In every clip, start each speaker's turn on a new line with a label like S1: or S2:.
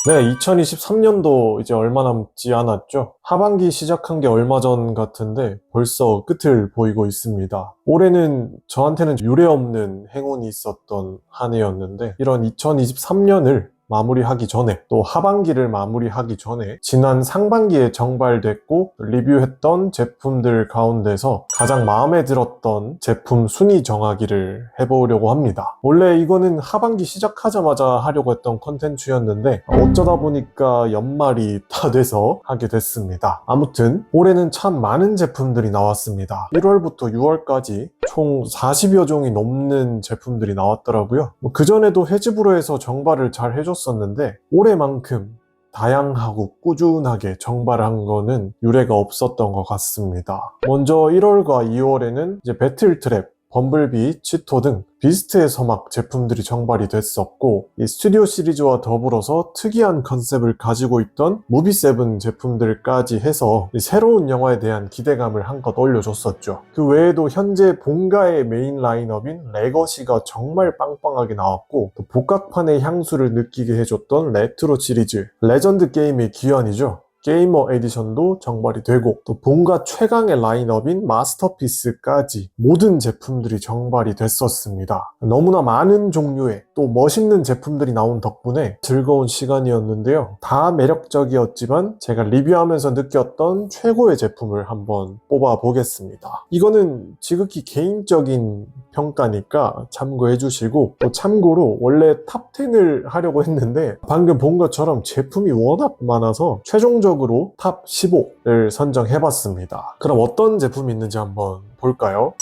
S1: 네, 2023년도 이제 얼마 남지 않았죠. 하반기 시작한 게 얼마 전 같은데 벌써 끝을 보이고 있습니다. 올해는 저한테는 유례없는 행운이 있었던 한 해였는데, 이런 2023년을 마무리하기 전에, 또 하반기를 마무리하기 전에 지난 상반기에 정발됐고 리뷰했던 제품들 가운데서 가장 마음에 들었던 제품 순위 정하기를 해보려고 합니다. 원래 이거는 하반기 시작하자마자 하려고 했던 컨텐츠였는데 어쩌다 보니까 연말이 다 돼서 하게 됐습니다. 아무튼 올해는 참 많은 제품들이 나왔습니다. 1월부터 6월까지 총 40여 종이 넘는 제품들이 나왔더라고요. 그전에도 해지브로에서 정발을 잘 해줬었는데 올해만큼 다양하고 꾸준하게 정발한 거는 유례가 없었던 것 같습니다. 먼저 1월과 2월에는 이제 배틀트랩, 범블비, 치토 등 비스트의 서막 제품들이 정발이 됐었고, 이 스튜디오 시리즈와 더불어서 특이한 컨셉을 가지고 있던 무비7 제품들까지 해서 새로운 영화에 대한 기대감을 한껏 올려줬었죠. 그 외에도 현재 본가의 메인 라인업인 레거시가 정말 빵빵하게 나왔고, 또 복각판의 향수를 느끼게 해줬던 레트로 시리즈, 레전드 게임의 귀환이죠. 게이머 에디션도 정발이 되고, 또 본가 최강의 라인업인 마스터피스까지 모든 제품들이 정발이 됐었습니다. 너무나 많은 종류의 또 멋있는 제품들이 나온 덕분에 즐거운 시간이었는데요. 다 매력적이었지만 제가 리뷰하면서 느꼈던 최고의 제품을 한번 뽑아보겠습니다. 이거는 지극히 개인적인 평가니까 참고해 주시고, 또 참고로 원래 탑10을 하려고 했는데 방금 본 것처럼 제품이 워낙 많아서 최종적으로 탑 15를 선정해봤습니다. 그럼 어떤 제품이 있는지 한번 볼까요?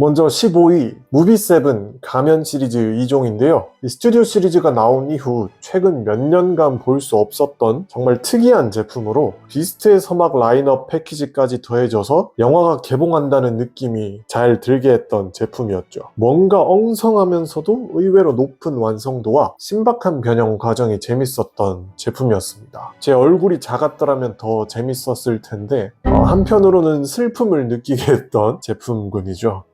S1: 먼저 15위 무비7 가면 시리즈 2종인데요. 이 스튜디오 시리즈가 나온 이후 최근 몇 년간 볼 수 없었던 정말 특이한 제품으로 비스트의 서막 라인업 패키지까지 더해져서 영화가 개봉한다는 느낌이 잘 들게 했던 제품이었죠. 뭔가 엉성하면서도 의외로 높은 완성도와 신박한 변형 과정이 재밌었던 제품이었습니다. 제 얼굴이 작았더라면 더 재밌었을 텐데 한편으로는 슬픔을 느끼게 했던 제품군이죠.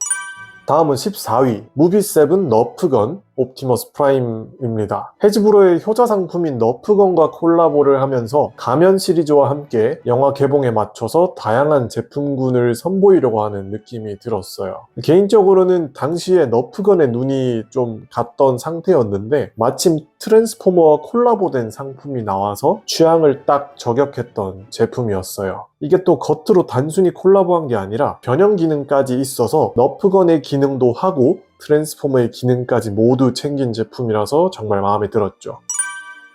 S1: 다음은 14위 무비7 너프건 옵티머스 프라임입니다. 해즈브로의 효자 상품인 너프건과 콜라보를 하면서 가면 시리즈와 함께 영화 개봉에 맞춰서 다양한 제품군을 선보이려고 하는 느낌이 들었어요. 개인적으로는 당시에 너프건의 눈이 좀 갔던 상태였는데 마침 트랜스포머와 콜라보된 상품이 나와서 취향을 딱 저격했던 제품이었어요. 이게 또 겉으로 단순히 콜라보한 게 아니라 변형 기능까지 있어서 너프건의 기능도 하고 트랜스포머의 기능까지 모두 챙긴 제품이라서 정말 마음에 들었죠.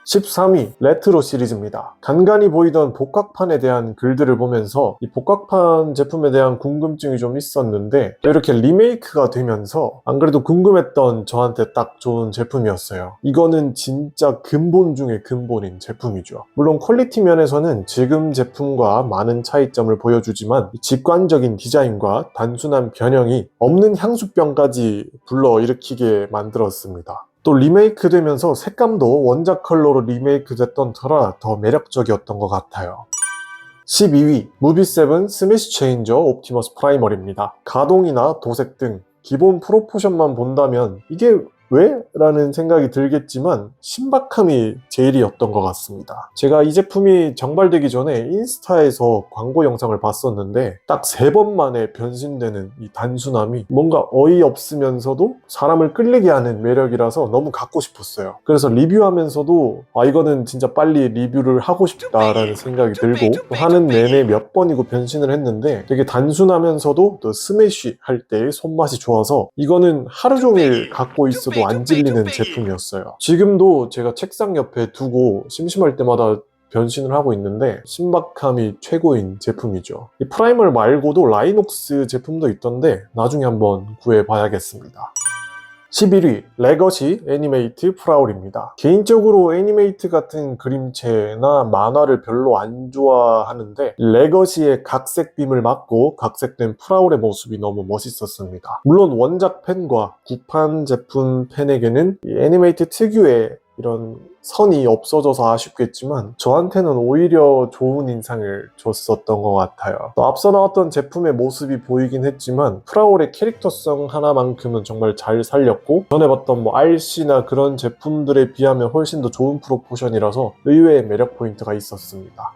S1: 13위 레트로 시리즈입니다. 간간히 보이던 복각판에 대한 글들을 보면서 이 복각판 제품에 대한 궁금증이 좀 있었는데 이렇게 리메이크가 되면서 안 그래도 궁금했던 저한테 딱 좋은 제품이었어요. 이거는 진짜 근본 중에 근본인 제품이죠. 물론 퀄리티 면에서는 지금 제품과 많은 차이점을 보여주지만 직관적인 디자인과 단순한 변형이 없는 향수병까지 불러일으키게 만들었습니다. 또 리메이크 되면서 색감도 원작 컬러로 리메이크 됐던 터라 더 매력적이었던 것 같아요. 12위 무비7 스미시 체인저 옵티머스 프라이머리입니다. 가동이나 도색 등 기본 프로포션만 본다면 이게 왜? 라는 생각이 들겠지만 신박함이 제일이었던 것 같습니다. 제가 이 제품이 정발되기 전에 인스타에서 광고 영상을 봤었는데 딱 3번 만에 변신되는 이 단순함이 뭔가 어이없으면서도 사람을 끌리게 하는 매력이라서 너무 갖고 싶었어요. 그래서 리뷰하면서도 이거는 진짜 빨리 리뷰를 하고 싶다라는 생각이 들고 하는 내내 몇 번이고 변신을 했는데 되게 단순하면서도 또 스매시 할 때의 손맛이 좋아서 이거는 하루 종일 갖고 있어도 안 질리는 제품이었어요. 지금도 제가 책상 옆에 두고 심심할 때마다 변신을 하고 있는데 신박함이 최고인 제품이죠. 이 프라이멀 말고도 라이녹스 제품도 있던데 나중에 한번 구해봐야겠습니다. 11위 레거시 애니메이트 프라울입니다. 개인적으로 애니메이트 같은 그림체나 만화를 별로 안 좋아하는데 레거시의 각색빔을 맞고 각색된 프라울의 모습이 너무 멋있었습니다. 물론 원작 팬과 구판 제품 팬에게는 이 애니메이트 특유의 이런 선이 없어져서 아쉽겠지만 저한테는 오히려 좋은 인상을 줬었던 것 같아요. 또 앞서 나왔던 제품의 모습이 보이긴 했지만 프라올의 캐릭터성 하나만큼은 정말 잘 살렸고 전에 봤던 뭐 RC나 그런 제품들에 비하면 훨씬 더 좋은 프로포션이라서 의외의 매력 포인트가 있었습니다.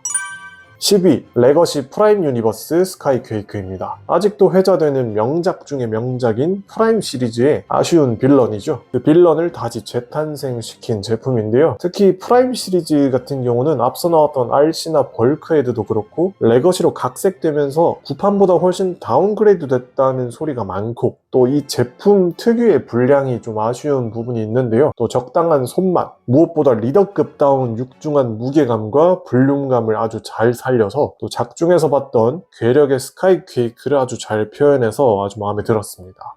S1: 10위 레거시 프라임 유니버스 스카이 퀘이크입니다. 아직도 회자되는 명작 중의 명작인 프라임 시리즈의 아쉬운 빌런이죠. 그 빌런을 다시 재탄생시킨 제품인데요. 특히 프라임 시리즈 같은 경우는 앞서 나왔던 RC나 벌크헤드도 그렇고 레거시로 각색되면서 구판보다 훨씬 다운그레이드 됐다는 소리가 많고 또 이 제품 특유의 분량이 좀 아쉬운 부분이 있는데요. 또 적당한 손맛, 무엇보다 리더급다운 육중한 무게감과 볼륨감을 아주 잘 살려서 또 작중에서 봤던 괴력의 스카이 퀘이크를 아주 잘 표현해서 아주 마음에 들었습니다.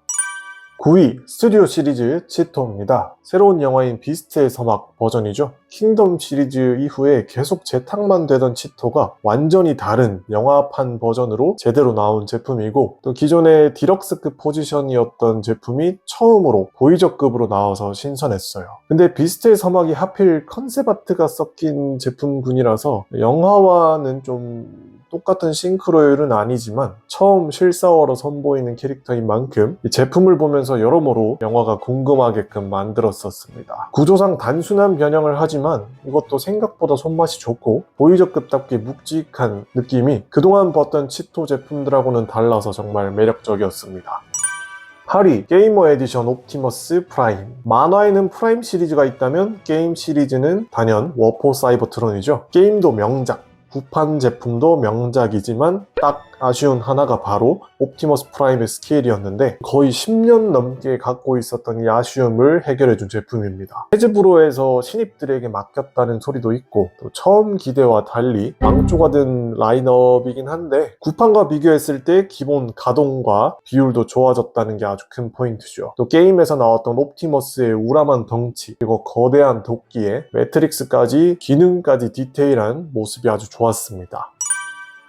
S1: 9위 스튜디오 시리즈 치토입니다. 새로운 영화인 비스트의 서막 버전이죠. 킹덤 시리즈 이후에 계속 재탕만 되던 치토가 완전히 다른 영화판 버전으로 제대로 나온 제품이고 또 기존의 디럭스급 포지션이었던 제품이 처음으로 보이저급으로 나와서 신선했어요. 근데 비스트의 서막이 하필 컨셉 아트가 섞인 제품군이라서 영화와는 좀 똑같은 싱크로율은 아니지만 처음 실사화로 선보이는 캐릭터인 만큼 이 제품을 보면서 여러모로 영화가 궁금하게끔 만들었었습니다. 구조상 단순한 변형을 하지만 이것도 생각보다 손맛이 좋고 보이저급답게 묵직한 느낌이 그동안 봤던 치토 제품들하고는 달라서 정말 매력적이었습니다. 8위 게이머 에디션 옵티머스 프라임. 만화에는 프라임 시리즈가 있다면 게임 시리즈는 단연 워포 사이버트론이죠. 게임도 명작, 구판 제품도 명작이지만 딱 아쉬운 하나가 바로 옵티머스 프라임의 스케일이었는데 거의 10년 넘게 갖고 있었던 이 아쉬움을 해결해준 제품입니다. 해즈브로에서 신입들에게 맡겼다는 소리도 있고 또 처음 기대와 달리 망조가 든 라인업이긴 한데 구판과 비교했을 때 기본 가동과 비율도 좋아졌다는 게 아주 큰 포인트죠. 또 게임에서 나왔던 옵티머스의 우람한 덩치 그리고 거대한 도끼에 매트릭스까지 기능까지 디테일한 모습이 아주 좋았습니다.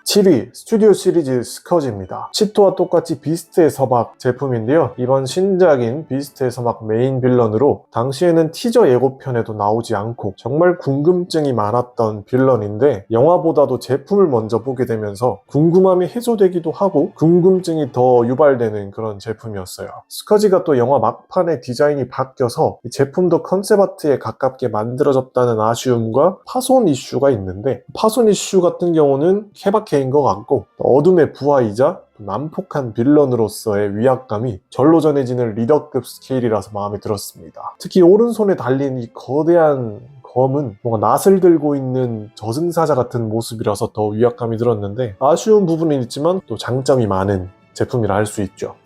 S1: 7위 스튜디오 시리즈 스커지입니다. 치토와 똑같이 비스트의 서막 제품인데요. 이번 신작인 비스트의 서막 메인 빌런으로 당시에는 티저 예고편에도 나오지 않고 정말 궁금증이 많았던 빌런인데 영화보다도 제품을 먼저 보게 되면서 궁금함이 해소되기도 하고 궁금증이 더 유발되는 그런 제품이었어요. 스커지가 또 영화 막판에 디자인이 바뀌어서 이 제품도 컨셉 아트에 가깝게 만들어졌다는 아쉬움과 파손 이슈가 있는데 파손 이슈 같은 경우는 케바케 인 것 같고 어둠의 부하이자 난폭한 빌런으로서의 위압감이 절로 전해지는 리더급 스케일이라서 마음에 들었습니다. 특히 오른손에 달린 이 거대한 검은 뭔가 낫을 들고 있는 저승사자 같은 모습이라서 더 위압감이 들었는데 아쉬운 부분은 있지만 또 장점이 많은 제품이라 할 수 있죠.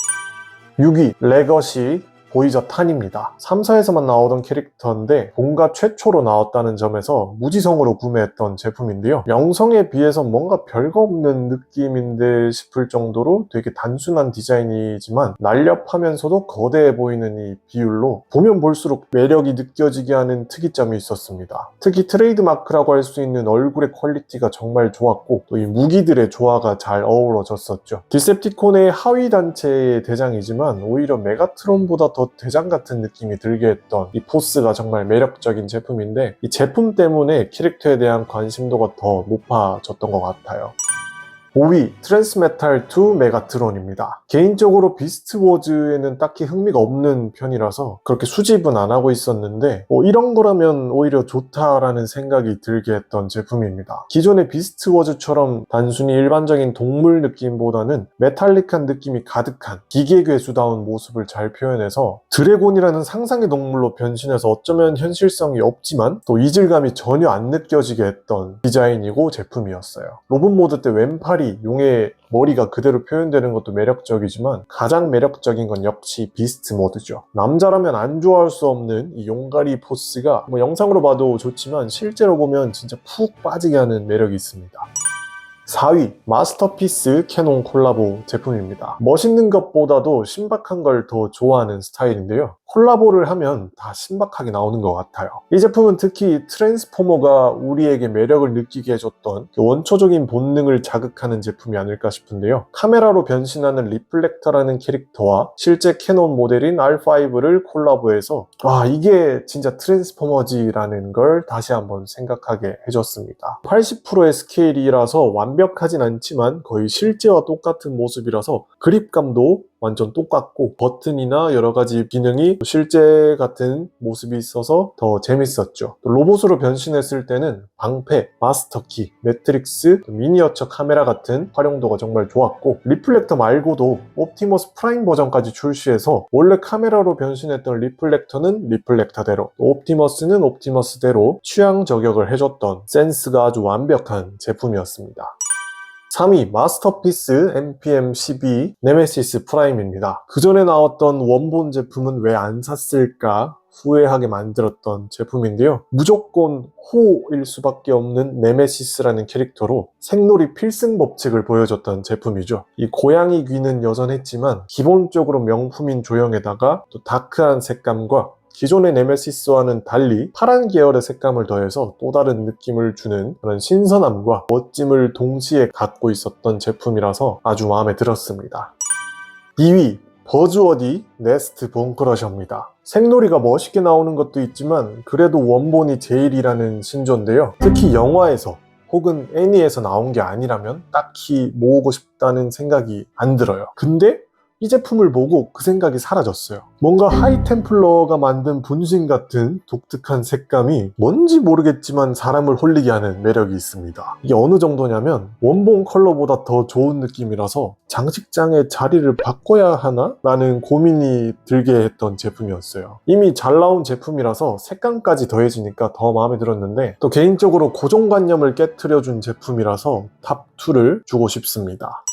S1: 6위 레거시 보이저 탄입니다. 3사에서만 나오던 캐릭터인데 본가 최초로 나왔다는 점에서 무지성으로 구매했던 제품인데요. 영성에 비해서 뭔가 별거 없는 느낌인데 싶을 정도로 되게 단순한 디자인이지만 날렵하면서도 거대해 보이는 이 비율로 보면 볼수록 매력이 느껴지게 하는 특이점이 있었습니다. 특히 트레이드마크라고 할 수 있는 얼굴의 퀄리티가 정말 좋았고 또 이 무기들의 조화가 잘 어우러졌었죠. 디셉티콘의 하위 단체의 대장이지만 오히려 메가트론보다 더 대장 같은 느낌이 들게 했던 이 포스가 정말 매력적인 제품인데 이 제품 때문에 캐릭터에 대한 관심도가 더 높아졌던 것 같아요. 5위 트랜스메탈 2 메가트론입니다. 개인적으로 비스트 워즈에는 딱히 흥미가 없는 편이라서 그렇게 수집은 안 하고 있었는데 이런 거라면 오히려 좋다라는 생각이 들게 했던 제품입니다. 기존의 비스트 워즈처럼 단순히 일반적인 동물 느낌보다는 메탈릭한 느낌이 가득한 기계괴수다운 모습을 잘 표현해서 드래곤이라는 상상의 동물로 변신해서 어쩌면 현실성이 없지만 또 이질감이 전혀 안 느껴지게 했던 디자인이고 제품이었어요. 로봇 모드 때 왼팔이 용의 머리가 그대로 표현되는 것도 매력적이지만 가장 매력적인 건 역시 비스트 모드죠. 남자라면 안 좋아할 수 없는 이 용가리 포스가 영상으로 봐도 좋지만 실제로 보면 진짜 푹 빠지게 하는 매력이 있습니다. 4위, 마스터피스 캐논 콜라보 제품입니다. 멋있는 것보다도 신박한 걸 더 좋아하는 스타일인데요. 콜라보를 하면 다 신박하게 나오는 것 같아요. 이 제품은 특히 트랜스포머가 우리에게 매력을 느끼게 해줬던 그 원초적인 본능을 자극하는 제품이 아닐까 싶은데요. 카메라로 변신하는 리플렉터라는 캐릭터와 실제 캐논 모델인 R5를 콜라보해서 와, 이게 진짜 트랜스포머지라는 걸 다시 한번 생각하게 해줬습니다. 80%의 스케일이라서 완벽하진 않지만 거의 실제와 똑같은 모습이라서 그립감도 완전 똑같고 버튼이나 여러가지 기능이 실제 같은 모습이 있어서 더 재밌었죠. 또 로봇으로 변신했을 때는 방패, 마스터키, 매트릭스, 미니어처 카메라 같은 활용도가 정말 좋았고 리플렉터 말고도 옵티머스 프라임 버전까지 출시해서 원래 카메라로 변신했던 리플렉터는 리플렉터대로 옵티머스는 옵티머스대로 취향 저격을 해줬던 센스가 아주 완벽한 제품이었습니다. 3위 마스터피스 MPM12 네메시스 프라임입니다. 그 전에 나왔던 원본 제품은 왜 안 샀을까 후회하게 만들었던 제품인데요. 무조건 호일 수밖에 없는 네메시스라는 캐릭터로 생놀이 필승 법칙을 보여줬던 제품이죠. 이 고양이 귀는 여전했지만 기본적으로 명품인 조형에다가 또 다크한 색감과 기존의 네메시스와는 달리 파란 계열의 색감을 더해서 또 다른 느낌을 주는 그런 신선함과 멋짐을 동시에 갖고 있었던 제품이라서 아주 마음에 들었습니다. 2위 버즈워디 네스트 본크러셔입니다. 생놀이가 멋있게 나오는 것도 있지만 그래도 원본이 제일이라는 신조인데요. 특히 영화에서 혹은 애니에서 나온 게 아니라면 딱히 모으고 싶다는 생각이 안 들어요. 근데 이 제품을 보고 그 생각이 사라졌어요. 뭔가 하이템플러가 만든 분신 같은 독특한 색감이 뭔지 모르겠지만 사람을 홀리게 하는 매력이 있습니다. 이게 어느 정도냐면 원본 컬러보다 더 좋은 느낌이라서 장식장의 자리를 바꿔야 하나? 라는 고민이 들게 했던 제품이었어요. 이미 잘 나온 제품이라서 색감까지 더해지니까 더 마음에 들었는데 또 개인적으로 고정관념을 깨트려준 제품이라서 탑2를 주고 싶습니다.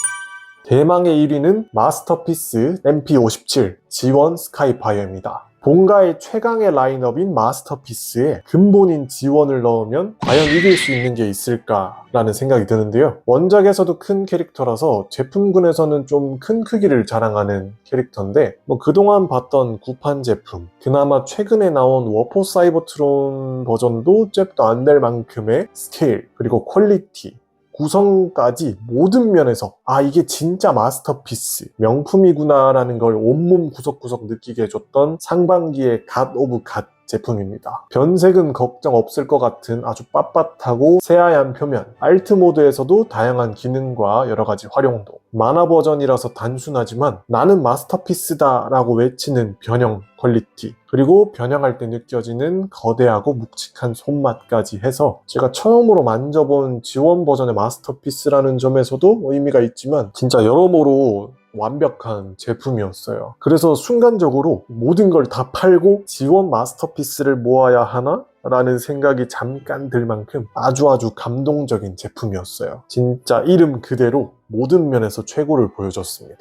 S1: 대망의 1위는 마스터피스 MP57 G1 스카이파이어입니다. 본가의 최강의 라인업인 마스터피스에 근본인 G1을 넣으면 과연 이길 수 있는 게 있을까라는 생각이 드는데요. 원작에서도 큰 캐릭터라서 제품군에서는 좀 큰 크기를 자랑하는 캐릭터인데 그동안 봤던 구판 제품, 그나마 최근에 나온 워포 사이버트론 버전도 잽도 안 될 만큼의 스케일, 그리고 퀄리티, 구성까지 모든 면에서 이게 진짜 마스터피스, 명품이구나 라는 걸 온몸 구석구석 느끼게 해줬던 상반기의 갓 오브 갓 제품입니다. 변색은 걱정 없을 것 같은 아주 빳빳하고 새하얀 표면, 알트 모드에서도 다양한 기능과 여러가지 활용도, 만화 버전이라서 단순하지만 나는 마스터피스다 라고 외치는 변형 퀄리티, 그리고 변형할 때 느껴지는 거대하고 묵직한 손맛까지 해서 제가 처음으로 만져본 G1 버전의 마스터피스라는 점에서도 의미가 있지만 진짜 여러모로 완벽한 제품이었어요. 그래서 순간적으로 모든 걸 다 팔고 G1 마스터피스를 모아야 하나? 라는 생각이 잠깐 들 만큼 아주 감동적인 제품이었어요. 진짜 이름 그대로 모든 면에서 최고를 보여줬습니다.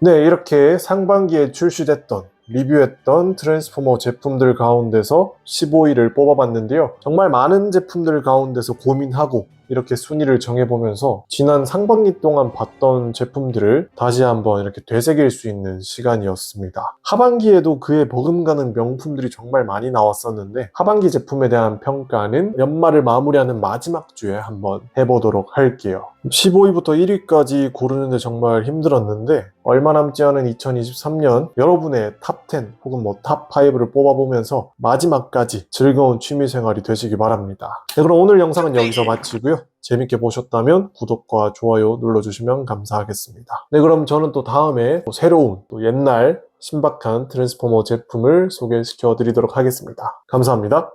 S1: 네, 이렇게 상반기에 출시됐던 리뷰했던 트랜스포머 제품들 가운데서 15위를 뽑아봤는데요. 정말 많은 제품들 가운데서 고민하고 이렇게 순위를 정해보면서 지난 상반기 동안 봤던 제품들을 다시 한번 이렇게 되새길 수 있는 시간이었습니다. 하반기에도 그에 버금가는 명품들이 정말 많이 나왔었는데 하반기 제품에 대한 평가는 연말을 마무리하는 마지막 주에 한번 해보도록 할게요. 15위부터 1위까지 고르는데 정말 힘들었는데 얼마 남지 않은 2023년 여러분의 탑10 혹은 탑5를 뽑아보면서 마지막까지 즐거운 취미생활이 되시기 바랍니다. 네, 그럼 오늘 영상은 여기서 마치고요. 재밌게 보셨다면 구독과 좋아요 눌러주시면 감사하겠습니다. 네, 그럼 저는 또 다음에 새로운 옛날 신박한 트랜스포머 제품을 소개시켜 드리도록 하겠습니다. 감사합니다.